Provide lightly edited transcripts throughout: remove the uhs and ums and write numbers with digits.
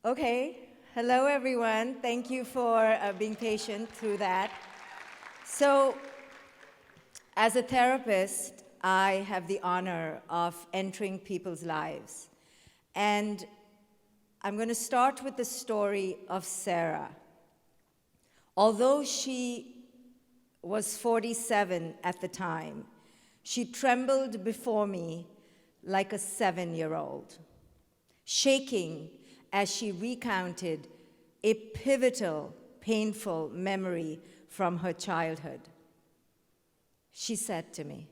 Okay, hello everyone. Thank you for being patient through that. So, as a therapist, I have the honor of entering people's lives. And I'm going to start with the story of Sarah. Although she was 47 at the time, she trembled before me like a 7-year-old, shaking as she recounted a pivotal, painful memory from her childhood. She said to me,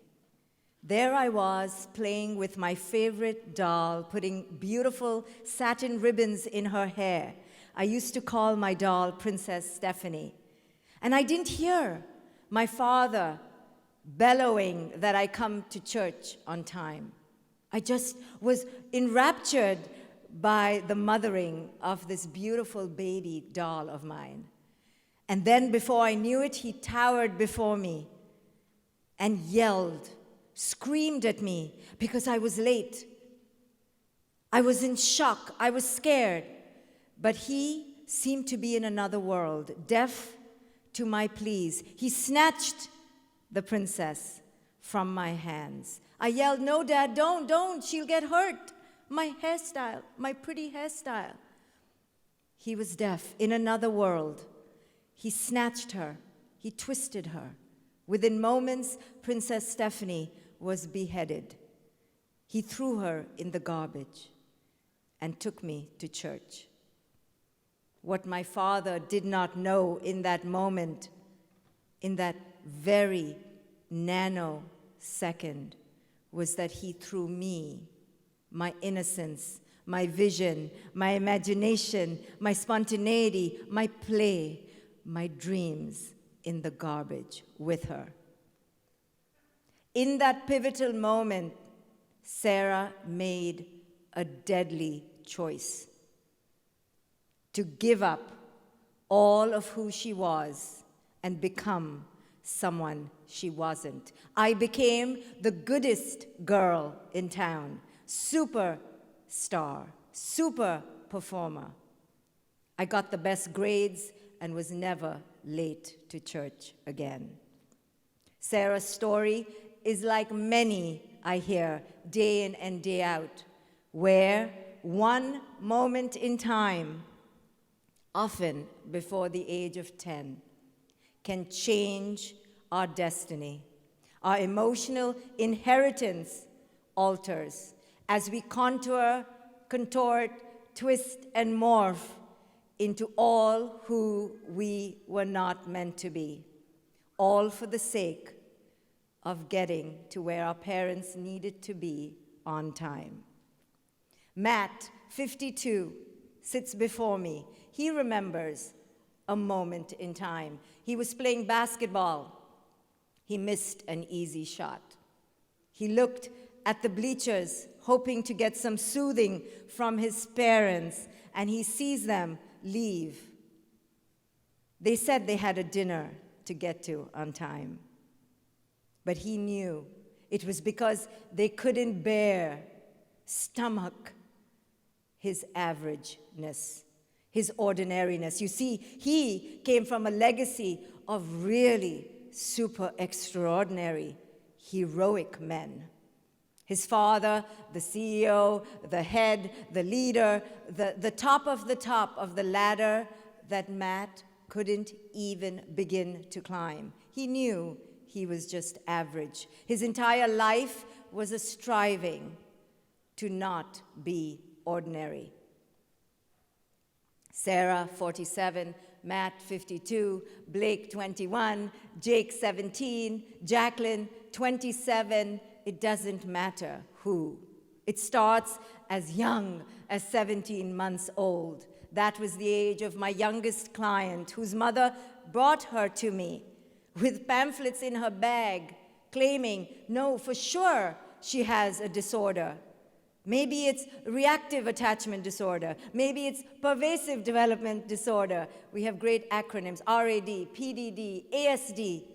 "There I was playing with my favorite doll, putting beautiful satin ribbons in her hair. I used to call my doll Princess Stephanie. And I didn't hear my father bellowing that I come to church on time. I just was enraptured by the mothering of this beautiful baby doll of mine. And then before I knew it, he towered before me and yelled, screamed at me because I was late. I was in shock, I was scared, but he seemed to be in another world, deaf to my pleas. He snatched the princess from my hands. I yelled, "No, Dad, don't, she'll get hurt. My hairstyle, my pretty hairstyle." He was deaf in another world. He snatched her, he twisted her. Within moments, Princess Stephanie was beheaded. He threw her in the garbage and took me to church. What my father did not know in that moment, in that very nanosecond, was that he threw me, my innocence, my vision, my imagination, my spontaneity, my play, my dreams in the garbage with her. In that pivotal moment, Sarah made a deadly choice to give up all of who she was and become someone she wasn't. I became the goodest girl in town, superstar, super performer. I got the best grades and was never late to church again. Sarah's story is like many I hear day in and day out, where one moment in time, often before the age of 10, can change our destiny. Our emotional inheritance alters as we contour, contort, twist, and morph into all who we were not meant to be, all for the sake of getting to where our parents needed to be on time. Matt, 52, sits before me. He remembers a moment in time. He was playing basketball. He missed an easy shot. He looked at the bleachers, hoping to get some soothing from his parents, and he sees them leave. They said they had a dinner to get to on time. But he knew it was because they couldn't stomach his averageness, his ordinariness. You see, he came from a legacy of really super extraordinary, heroic men. His father, the CEO, the head, the leader, the top of the ladder that Matt couldn't even begin to climb. He knew he was just average. His entire life was a striving to not be ordinary. Sarah, 47, Matt, 52, Blake, 21, Jake, 17, Jacqueline, 27. It doesn't matter who. It starts as young as 17 months old. That was the age of my youngest client, whose mother brought her to me with pamphlets in her bag, claiming, no, for sure she has a disorder. Maybe it's reactive attachment disorder. Maybe it's pervasive development disorder. We have great acronyms, RAD, PDD, ASD.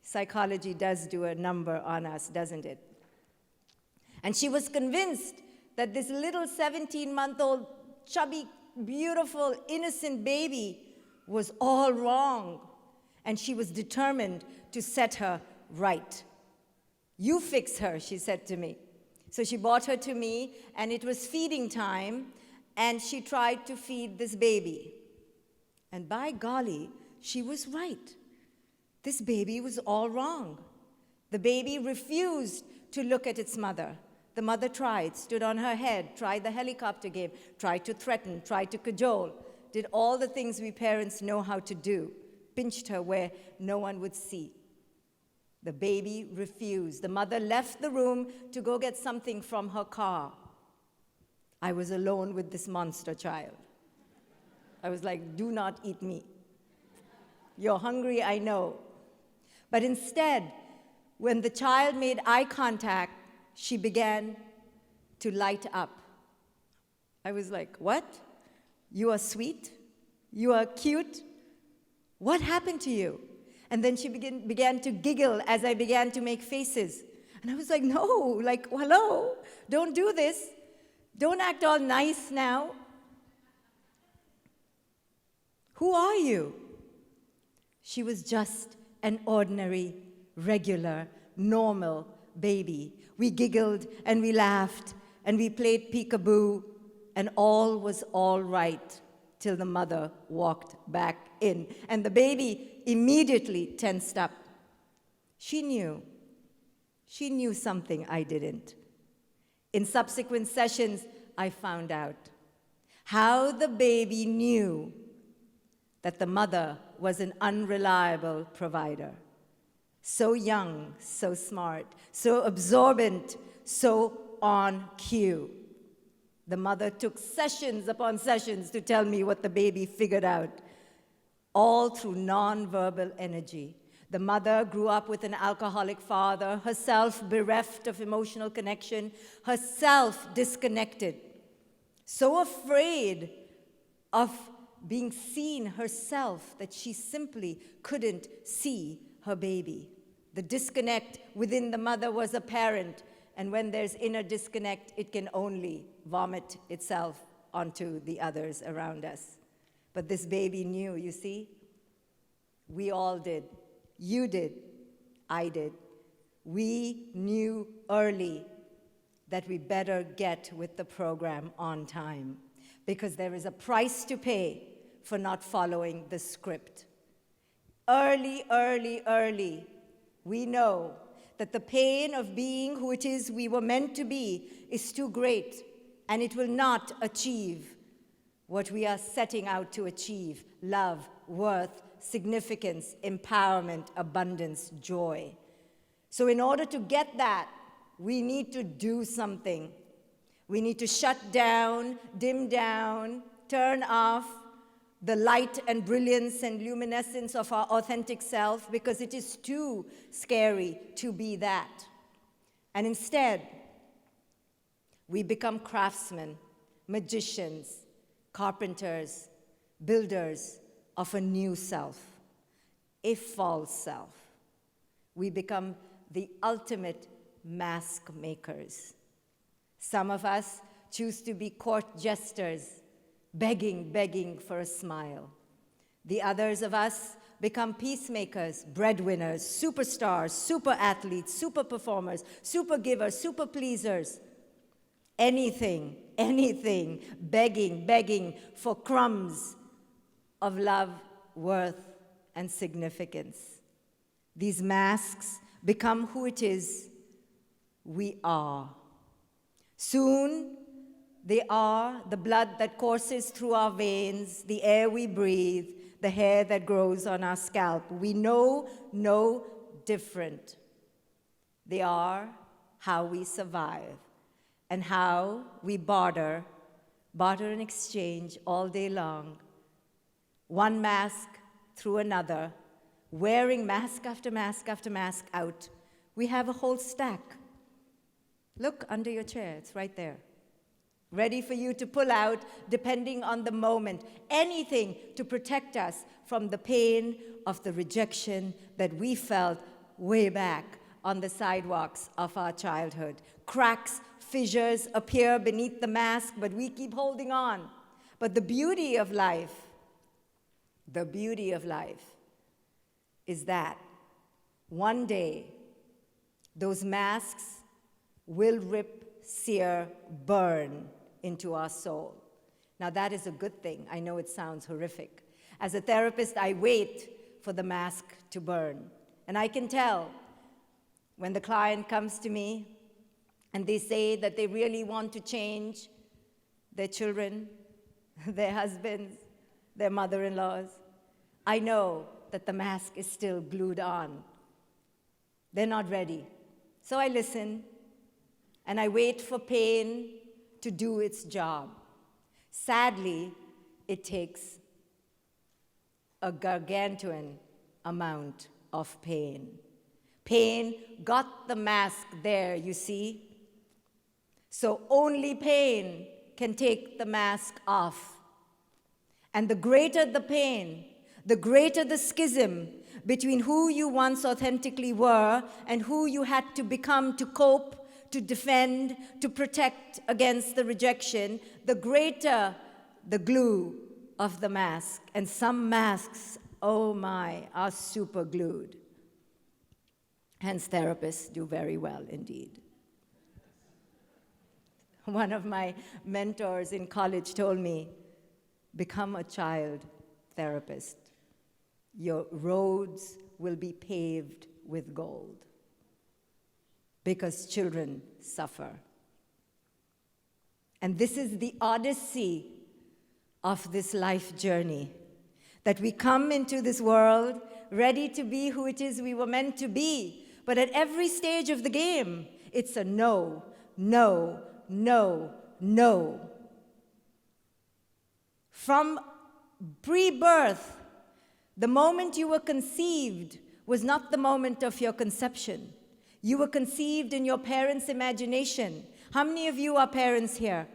Psychology does do a number on us, doesn't it? And she was convinced that this little 17-month-old chubby beautiful, innocent baby was all wrong. And she was determined to set her right. You fix her, she said to me. So she brought her to me, and it was feeding time, and she tried to feed this baby. And by golly, she was right. This baby was all wrong. The baby refused to look at its mother. The mother tried, stood on her head, tried the helicopter game, tried to threaten, tried to cajole, did all the things we parents know how to do, pinched her where no one would see. The baby refused. The mother left the room to go get something from her car. I was alone with this monster child. I was like, do not eat me. You're hungry, I know. But instead, when the child made eye contact, she began to light up. I was like, what? You are sweet? You are cute? What happened to you? And then she began to giggle as I began to make faces. And I was like, no, like, hello, don't do this. Don't act all nice now. Who are you? She was just an ordinary, regular, normal baby. We giggled and we laughed and we played peekaboo, and all was all right till the mother walked back in. And the baby immediately tensed up. She knew something I didn't. In subsequent sessions, I found out how the baby knew that the mother was an unreliable provider. So young, so smart, so absorbent, so on cue. The mother took sessions upon sessions to tell me what the baby figured out, all through nonverbal energy. The mother grew up with an alcoholic father, herself bereft of emotional connection, herself disconnected, so afraid of being seen herself that she simply couldn't see her baby. The disconnect within the mother was apparent, and when there's inner disconnect, it can only vomit itself onto the others around us. But this baby knew, you see? We all did. You did. I did. We knew early that we better get with the program on time, because there is a price to pay for not following the script. Early, we know that the pain of being who it is we were meant to be is too great, and it will not achieve what we are setting out to achieve: love, worth, significance, empowerment, abundance, joy. So in order to get that, we need to do something. We need to shut down, dim down, turn off the light and brilliance and luminescence of our authentic self, because it is too scary to be that. And instead, we become craftsmen, magicians, carpenters, builders of a new self, a false self. We become the ultimate mask makers. Some of us choose to be court jesters, begging for a smile. The others of us become peacemakers, breadwinners, superstars, super athletes, super performers, super givers, super pleasers. Anything, begging for crumbs of love, worth, and significance. These masks become who it is we are. Soon, they are the blood that courses through our veins, the air we breathe, the hair that grows on our scalp. We know no different. They are how we survive and how we barter and exchange all day long. One mask through another, wearing mask after mask after mask out. We have a whole stack. Look under your chair, it's right there. Ready for you to pull out, depending on the moment. Anything to protect us from the pain of the rejection that we felt way back on the sidewalks of our childhood. Cracks, fissures appear beneath the mask, but we keep holding on. But the beauty of life is that one day those masks will rip, sear, burn into our soul. Now that is a good thing. I know it sounds horrific. As a therapist, I wait for the mask to burn. And I can tell when the client comes to me and they say that they really want to change their children, their husbands, their mother-in-laws, I know that the mask is still glued on. They're not ready. So I listen, and I wait for pain to do its job. Sadly, it takes a gargantuan amount of pain. Pain got the mask there, you see? So only pain can take the mask off. And the greater the pain, the greater the schism between who you once authentically were and who you had to become to cope, to defend, to protect against the rejection, the greater the glue of the mask. And some masks, oh my, are super glued. Hence, therapists do very well indeed. One of my mentors in college told me, become a child therapist. Your roads will be paved with gold because children suffer. And this is the odyssey of this life journey, that we come into this world ready to be who it is we were meant to be. But at every stage of the game, it's a no, no, no, no. From pre-birth, the moment you were conceived was not the moment of your conception. You were conceived in your parents' imagination. How many of you are parents here?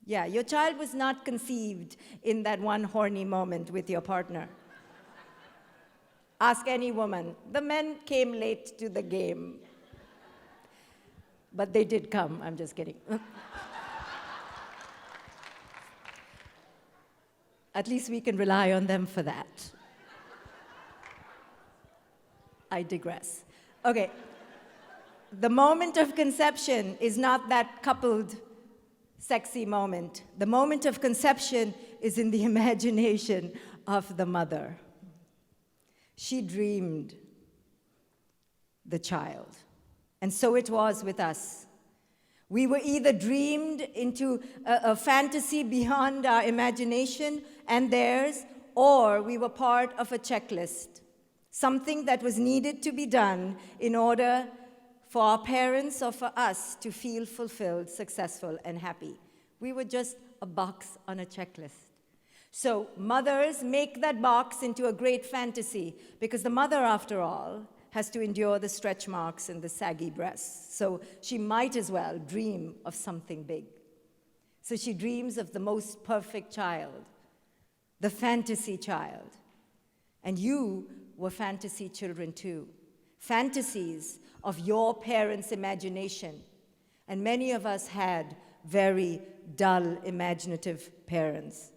Yeah, your child was not conceived in that one horny moment with your partner. Ask any woman. The men came late to the game. But they did come, I'm just kidding. At least we can rely on them for that. I digress. Okay. The moment of conception is not that coupled, sexy moment. The moment of conception is in the imagination of the mother. She dreamed the child. And so it was with us. We were either dreamed into a fantasy beyond our imagination and theirs, or we were part of a checklist, something that was needed to be done in order for our parents or for us to feel fulfilled, successful, and happy. We were just a box on a checklist. So mothers make that box into a great fantasy, because the mother, after all, has to endure the stretch marks and the saggy breasts. So she might as well dream of something big. So she dreams of the most perfect child, the fantasy child. And you were fantasy children too. Fantasies of your parents' imagination. And many of us had very dull, imaginative parents.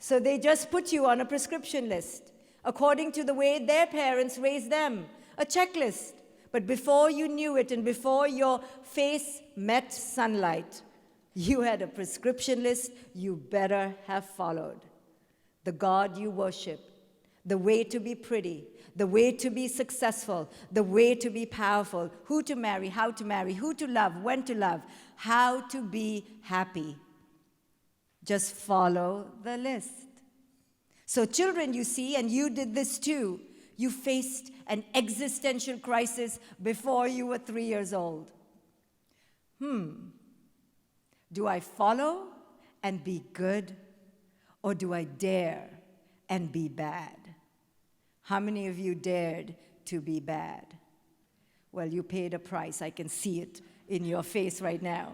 So they just put you on a prescription list, according to the way their parents raised them. A checklist. But before you knew it and before your face met sunlight, you had a prescription list you better have followed. The God you worship, the way to be pretty, the way to be successful, the way to be powerful, who to marry, how to marry, who to love, when to love, how to be happy. Just follow the list. So children, you see, and you did this too, you faced an existential crisis before you were 3 years old. Do I follow and be good, or do I dare and be bad? How many of you dared to be bad? Well, you paid a price. I can see it in your face right now.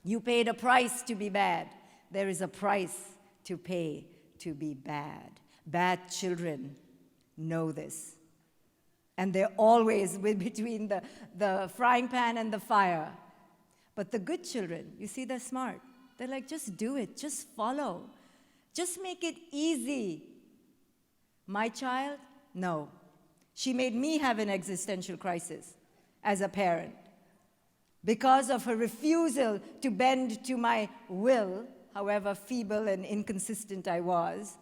You paid a price to be bad. There is a price to pay to be bad. Bad children know this. And they're always between the frying pan and the fire. But the good children, you see, they're smart. They're like, just do it, just follow. Just make it easy. My child, no. She made me have an existential crisis as a parent. Because of her refusal to bend to my will, however feeble and inconsistent I was,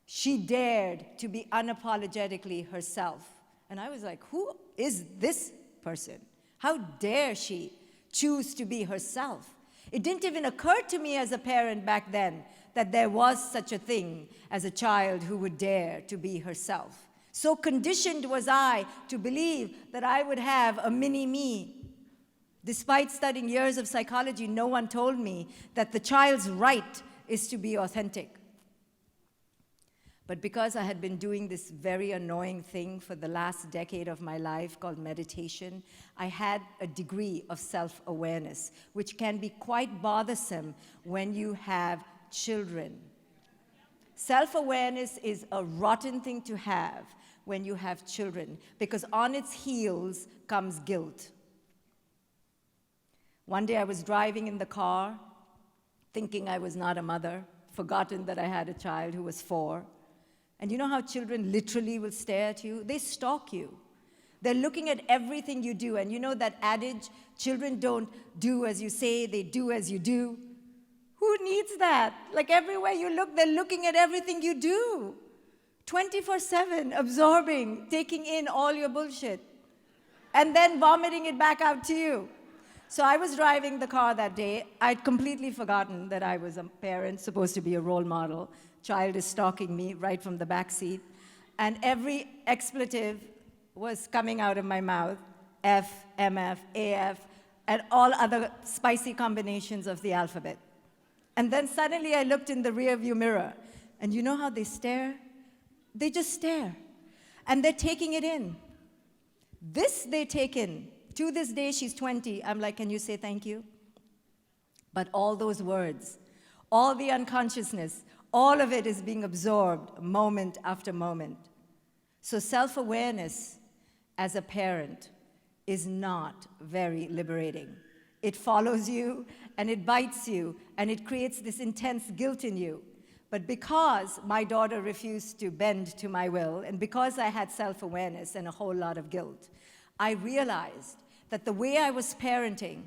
she dared to be unapologetically herself. And I was like, who is this person? How dare she choose to be herself? It didn't even occur to me as a parent back then that there was such a thing as a child who would dare to be herself. So conditioned was I to believe that I would have a mini-me. Despite studying years of psychology, no one told me that the child's right is to be authentic. But because I had been doing this very annoying thing for the last decade of my life called meditation, I had a degree of self-awareness, which can be quite bothersome when you have children. Self-awareness is a rotten thing to have when you have children, because on its heels comes guilt. One day I was driving in the car, thinking I was not a mother, forgotten that I had a child who was 4. And you know how children literally will stare at you? They stalk you. They're looking at everything you do. And you know that adage, children don't do as you say, they do as you do? Who needs that? Like everywhere you look, they're looking at everything you do. 24/7, absorbing, taking in all your bullshit, and then vomiting it back out to you. So I was driving the car that day. I'd completely forgotten that I was a parent, supposed to be a role model. Child is stalking me right from the back seat. And every expletive was coming out of my mouth, F, MF, AF, and all other spicy combinations of the alphabet. And then suddenly I looked in the rearview mirror, and you know how they stare? They just stare, and they're taking it in. This they take in. To this day, she's 20. I'm like, can you say thank you? But all those words, all the unconsciousness, all of it is being absorbed moment after moment. So self-awareness as a parent is not very liberating. It follows you, and it bites you, and it creates this intense guilt in you. But because my daughter refused to bend to my will, and because I had self-awareness and a whole lot of guilt, I realized that the way I was parenting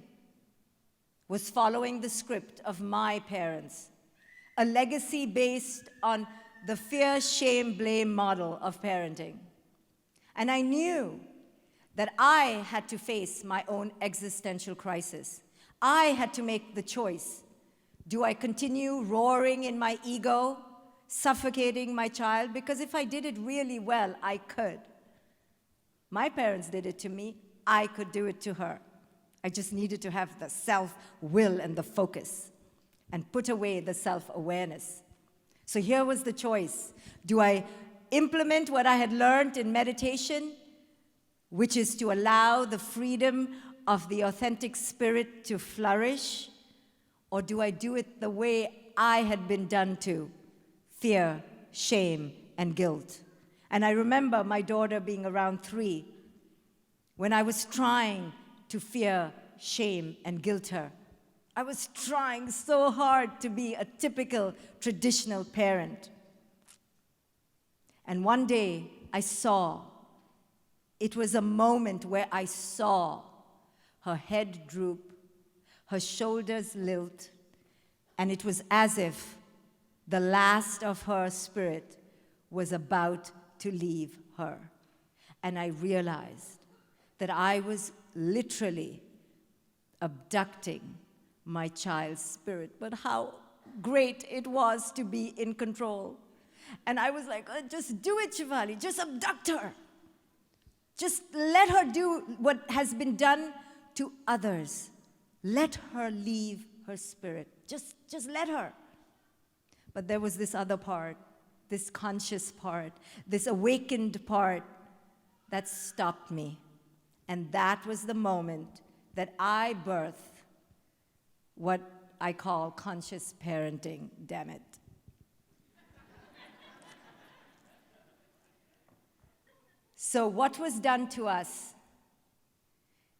was following the script of my parents, a legacy based on the fear, shame, blame model of parenting. And I knew that I had to face my own existential crisis. I had to make the choice. Do I continue roaring in my ego, suffocating my child? Because if I did it really well, I could. My parents did it to me. I could do it to her. I just needed to have the self-will and the focus and put away the self-awareness. So here was the choice. Do I implement what I had learned in meditation, which is to allow the freedom of the authentic spirit to flourish? Or do I do it the way I had been done to? Fear, shame, and guilt. And I remember my daughter being around 3 when I was trying to fear, shame, and guilt her. I was trying so hard to be a typical traditional parent. And one day I saw, it was a moment where I saw her head droop, her shoulders lilt, and it was as if the last of her spirit was about to leave her. And I realized that I was literally abducting my child's spirit, but how great it was to be in control. And I was like, oh, just do it, Shefali, just abduct her. Just let her do what has been done to others. Let her leave her spirit. Just let her. But there was this other part, this conscious part, this awakened part that stopped me. And that was the moment that I birthed what I call conscious parenting, damn it. So what was done to us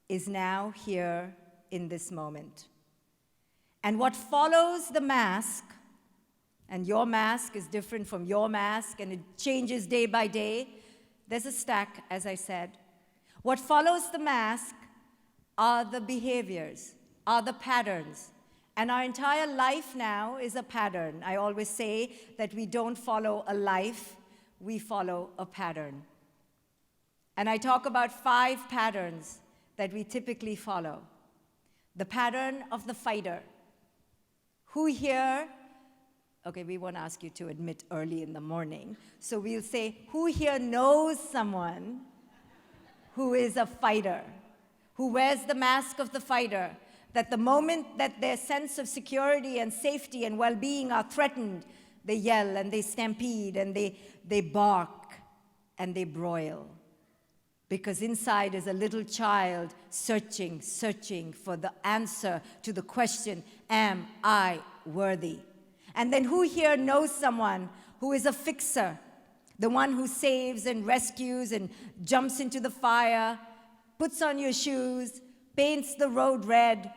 is now here in this moment. And what follows the mask, and your mask is different from your mask, and it changes day by day. There's a stack, as I said. What follows the mask are the behaviors, are the patterns. And our entire life now is a pattern. I always say that we don't follow a life, we follow a pattern. And I talk about 5 patterns that we typically follow. The pattern of the fighter. Who here, okay, we won't ask you to admit early in the morning, so we'll say, who here knows someone who is a fighter, who wears the mask of the fighter, that the moment that their sense of security and safety and well-being are threatened, they yell and they stampede and they bark and they broil. Because inside is a little child searching for the answer to the question, am I worthy? And then who here knows someone who is a fixer, the one who saves and rescues and jumps into the fire, puts on your shoes, paints the road red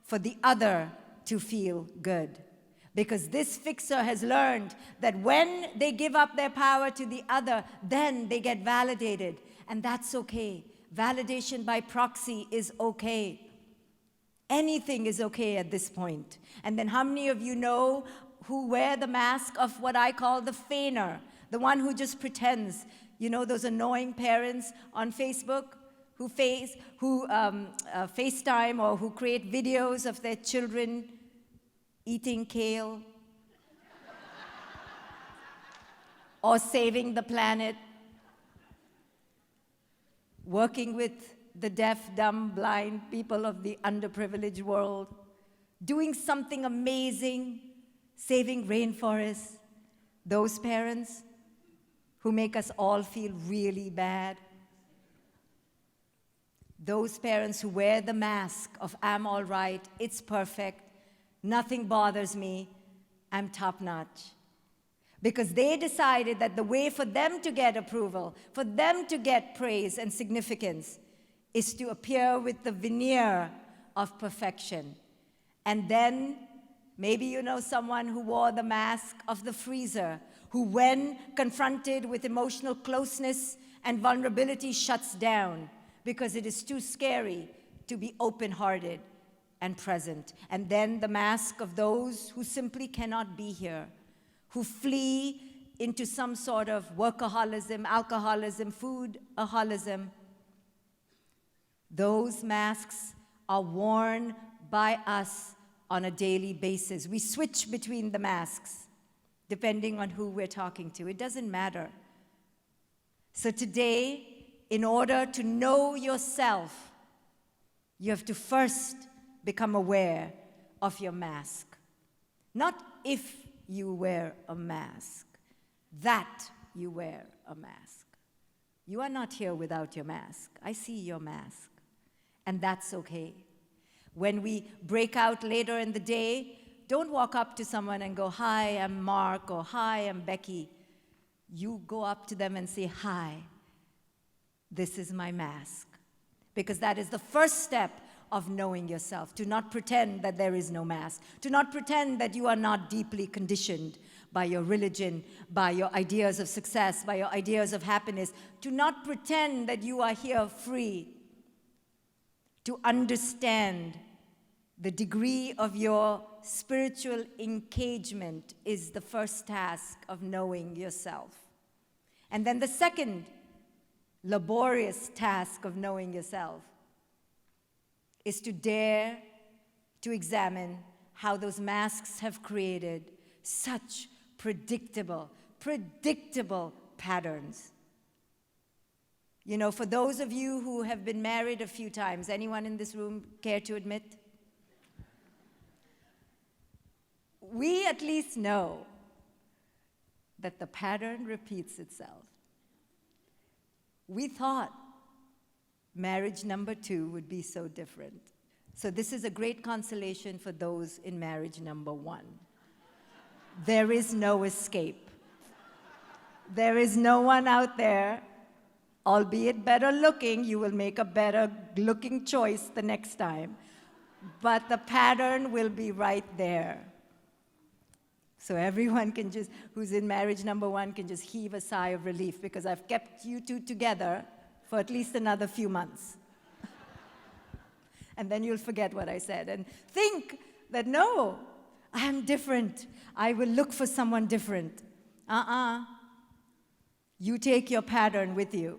for the other to feel good? Because this fixer has learned that when they give up their power to the other, then they get validated. And that's okay. Validation by proxy is okay. Anything is okay at this point. And then how many of you know who wear the mask of what I call the feigner, the one who just pretends? You know those annoying parents on Facebook who FaceTime or who create videos of their children eating kale or saving the planet, working with the deaf, dumb, blind people of the underprivileged world, doing something amazing, saving rainforests. Those parents who make us all feel really bad. Those parents who wear the mask of I'm all right, it's perfect, nothing bothers me, I'm top-notch. Because they decided that the way for them to get approval, for them to get praise and significance, is to appear with the veneer of perfection. And then, maybe you know someone who wore the mask of the freezer, who when confronted with emotional closeness and vulnerability shuts down because it is too scary to be open-hearted and present. And then the mask of those who simply cannot be here, who flee into some sort of workaholism, alcoholism, foodaholism. Those masks are worn by us on a daily basis. We switch between the masks, depending on who we're talking to. It doesn't matter. So today, in order to know yourself, you have to first become aware of your mask. Not if you wear a mask, that you wear a mask. You are not here without your mask. I see your mask, and that's okay. When we break out later in the day, don't walk up to someone and go, hi, I'm Mark, or hi, I'm Becky. You go up to them and say, hi, this is my mask. Because that is the first step of knowing yourself, to not pretend that there is no mask, to not pretend that you are not deeply conditioned by your religion, by your ideas of success, by your ideas of happiness, to not pretend that you are here free, to understand the degree of your spiritual engagement is the first task of knowing yourself. And then the second laborious task of knowing yourself is to dare to examine how those masks have created such predictable patterns. You know, for those of you who have been married a few times, anyone in this room care to admit? We at least know that the pattern repeats itself. We thought marriage number 2 would be so different. So this is a great consolation for those in marriage number 1. There is no escape. There is no one out there, albeit better looking, you will make a better looking choice the next time. but the pattern will be right there. So everyone can just, who's in marriage number one, can just heave a sigh of relief because I've kept you two together for at least another few months. And then you'll forget what I said and think that, no, I am different. I will look for someone different. You take your pattern with you.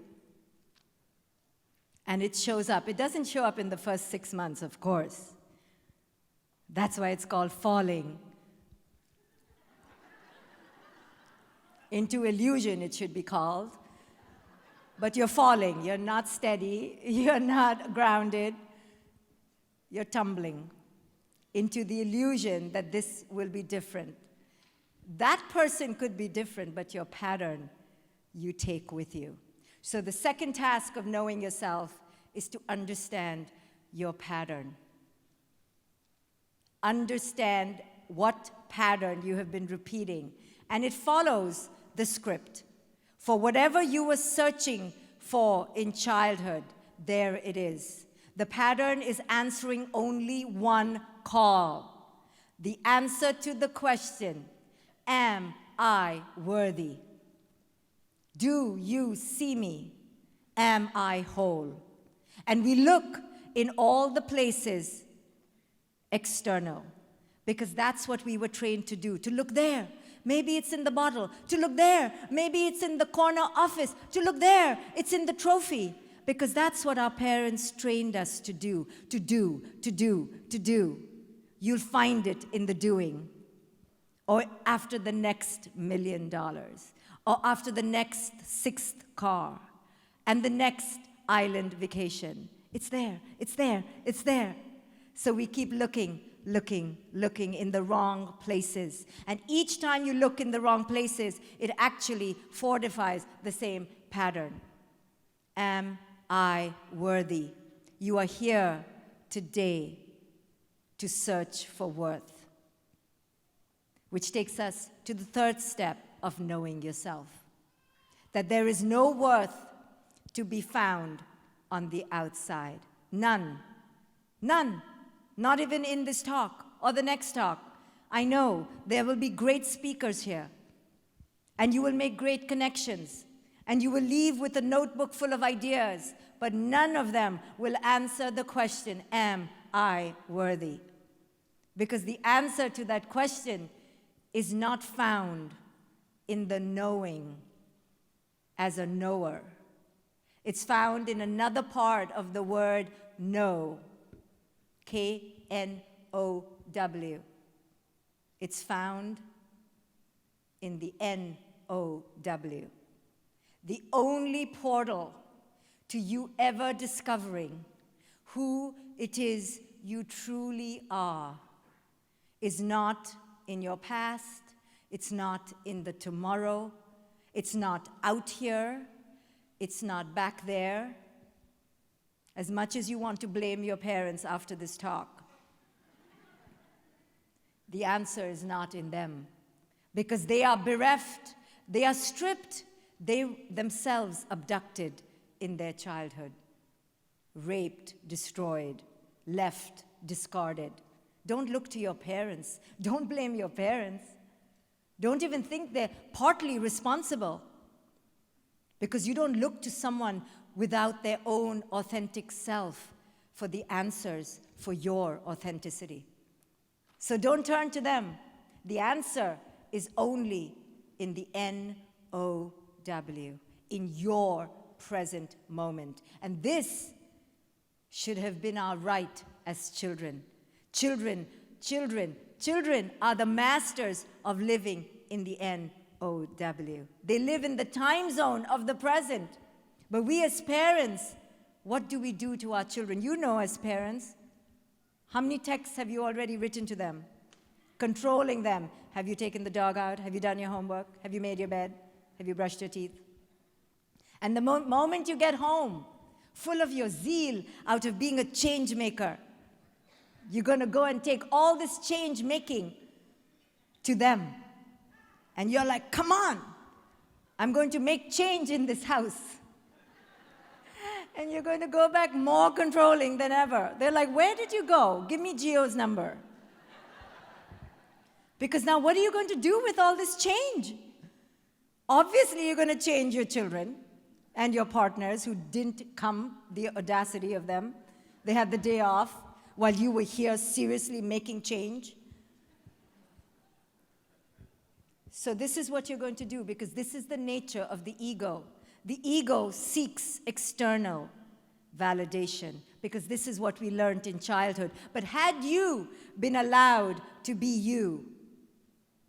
And it shows up. It doesn't show up in the first 6 months, of course. That's why it's called falling. Into illusion, it should be called. But you're falling. You're not steady. You're not grounded. You're tumbling into the illusion that this will be different. That person could be different, but your pattern you take with you. So the second task of knowing yourself is to understand your pattern. Understand what pattern you have been repeating. And it follows the script. For whatever you were searching for in childhood, there it is. The pattern is answering only one call. The answer to the question, am I worthy? Do you see me? Am I whole? And we look in all the places external, because that's what we were trained to do, to look there. Maybe it's in the bottle, to look there. Maybe it's in the corner office, to look there. It's in the trophy, because that's what our parents trained us to do, to do, to do, to do. You'll find it in the doing, or after the next $1 million, or after the next 6th car, and the next island vacation. It's there, it's there, it's there. So we keep looking, looking, looking in the wrong places. And each time you look in the wrong places, it actually fortifies the same pattern. Am I worthy? You are here today to search for worth. Which takes us to the third step of knowing yourself. That there is no worth to be found on the outside. None. None. Not even in this talk or the next talk. I know there will be great speakers here. And you will make great connections. And you will leave with a notebook full of ideas. But none of them will answer the question, am I worthy? Because the answer to that question is not found in the knowing as a knower. It's found in another part of the word know. K-N-O-W. It's found in the N-O-W. The only portal to you ever discovering who it is you truly are is not in your past, it's not in the tomorrow, it's not out here, it's not back there. As much as you want to blame your parents after this talk, the answer is not in them, because they are bereft, they are stripped, they themselves abducted in their childhood, raped, destroyed, left, discarded. Don't look to your parents. Don't blame your parents. Don't even think they're partly responsible, because you don't look to someone without their own authentic self for the answers for your authenticity. So don't turn to them. The answer is only in the N-O-W, in your present moment. And this should have been our right as children. Children are the masters of living in the N-O-W. They live in the time zone of the present. But we as parents, what do we do to our children? You know, as parents, how many texts have you already written to them? Controlling them. Have you taken the dog out? Have you done your homework? Have you made your bed? Have you brushed your teeth? And the moment you get home, full of your zeal out of being a change maker, you're going to go and take all this change making to them. And you're like, come on, I'm going to make change in this house. And you're going to go back more controlling than ever. They're like, where did you go? Give me Gio's number. Because now what are you going to do with all this change? Obviously, you're going to change your children and your partners who didn't come, the audacity of them. They had the day off while you were here seriously making change. So this is what you're going to do, because this is the nature of the ego. The ego seeks external validation, because this is what we learned in childhood. But had you been allowed to be you,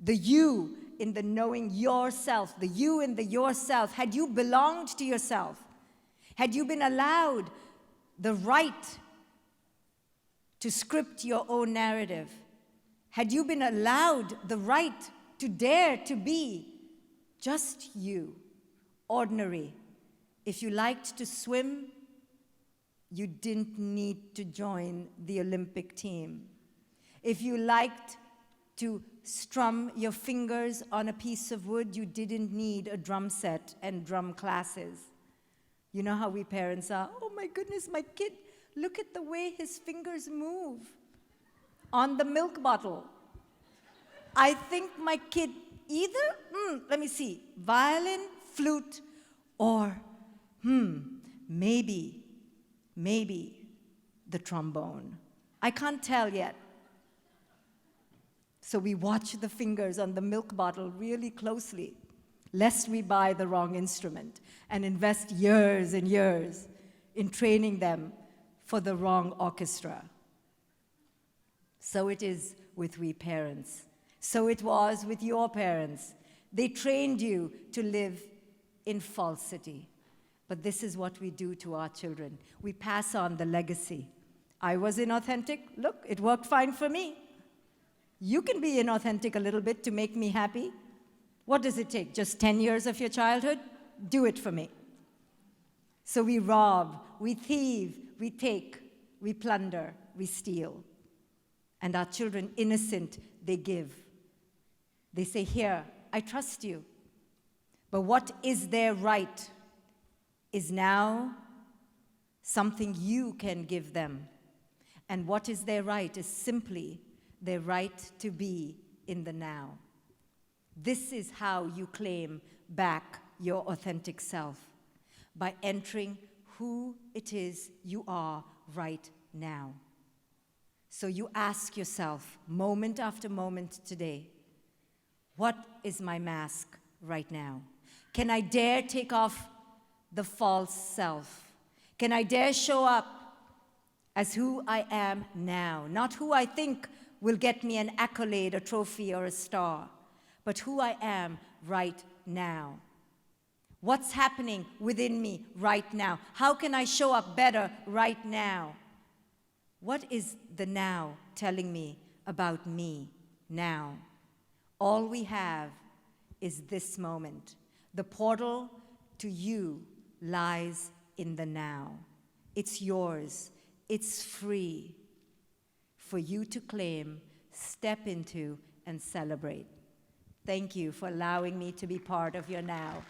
the you in the knowing yourself, the you in the yourself, had you belonged to yourself, had you been allowed the right to script your own narrative, had you been allowed the right to dare to be just you, ordinary. If you liked to swim, you didn't need to join the Olympic team. If you liked to strum your fingers on a piece of wood, you didn't need a drum set and drum classes. You know how we parents are, oh my goodness, my kid, look at the way his fingers move on the milk bottle. I think my kid either, let me see, violin, flute, or maybe the trombone. I can't tell yet. So we watch the fingers on the milk bottle really closely, lest we buy the wrong instrument and invest years and years in training them for the wrong orchestra. So it is with we parents. So it was with your parents. They trained you to live in falsity. But this is what we do to our children. We pass on the legacy. I was inauthentic. Look, it worked fine for me. You can be inauthentic a little bit to make me happy. What does it take? Just 10 years of your childhood? Do it for me. So we rob, we thieve, we take, we plunder, we steal. And our children, innocent, they give. They say, here, I trust you. But what is their right is now something you can give them. And what is their right is simply their right to be in the now. This is how you claim back your authentic self, by entering who it is you are right now. So you ask yourself, moment after moment today, what is my mask right now? Can I dare take off the false self? Can I dare show up as who I am now? Not who I think will get me an accolade, a trophy, or a star, but who I am right now. What's happening within me right now? How can I show up better right now? What is the now telling me about me now? All we have is this moment. The portal to you lies in the now. It's yours. It's free for you to claim, step into, and celebrate. Thank you for allowing me to be part of your now.